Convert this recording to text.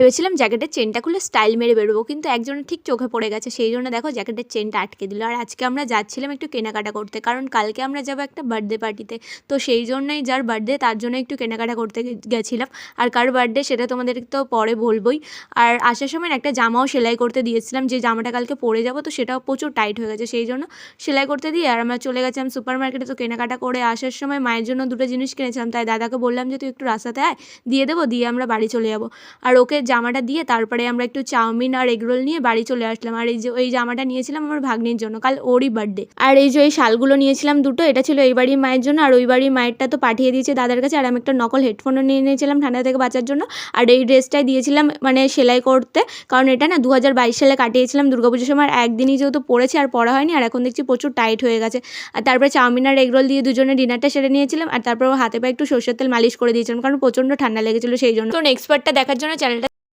ভেবেছিলাম জ্যাকেটের চেনটা খুলে স্টাইল মেরে বেরোবো, কিন্তু একজনের ঠিক চোখে পড়ে গেছে, সেই জন্য দেখো জ্যাকেটের চেনটা আটকে দিল। আর আজকে আমরা যাচ্ছিলাম একটু কেনাকাটা করতে, কারণ কালকে আমরা যাবো একটা বার্থডে পার্টিতে। তো সেই জন্যই, যার বার্থডে তার জন্য একটু কেনাকাটা করতে গেছিলাম। আর কার বার্থডে সেটা তোমাদের তো পরে বলবোই। আর আসার সময় একটা জামাও সেলাই করতে দিয়েছিলাম, যে জামাটা কালকে পরে যাবো, তো সেটাও প্রচুর টাইট হয়ে গেছে, সেই জন্য সেলাই করতে দিয়ে আর আমরা চলে গেছিলাম সুপার মার্কেটে। তো কেনাকাটা করে আসার সময় মায়ের জন্য দুটো জিনিস কিনেছিলাম, তাই দাদাকে বললাম যে তুই একটু রাস্তাতে আয়, দিয়ে দেবো, দিয়ে আমরা বাড়ি চলে যাবো। আর ওকে জামাটা দিয়ে তারপরে আমরা একটু চাউমিন আর এগরোল নিয়ে বাড়ি চলে আসলাম। আর এই যে ওই জামাটা নিয়েছিলাম আমার ভাগ্নির জন্য, কাল ওরই বার্থডে। আর এই যে ওই শালগুলো নিয়েছিলাম দুটো, এটা ছিল এই বাড়ির মায়ের জন্য, আর ওই বাড়ির মায়েরটা তো পাঠিয়ে দিয়েছে দাদার কাছে। আর আমি একটা নকল হেডফোনও নিয়ে নিয়েছিলাম ঠান্ডা থেকে বাঁচার জন্য। আর এই ড্রেসটাই দিয়েছিলাম মানে সেলাই করতে, কারণ এটা না 2022 সালে কাটিয়েছিলাম দুর্গাপুজোর সময়, একদিনই যেহেতু পড়েছি আর পড়া হয়নি, আর এখন দেখছি প্রচুর টাইট হয়ে গেছে। আর তারপরে চাউমিন আর এগরোল দিয়ে দুজনে ডিনারটা সেরে নিয়েছিলাম। আর তারপর হাতে পায়ে একটু সরষের তেল মালিশ করে দিয়েছিলাম, কারণ প্রচণ্ড ঠান্ডা লেগেছিলো সেই জন্য। তো নেক্সট পার্টটা দেখার জন্য চ্যানেলটা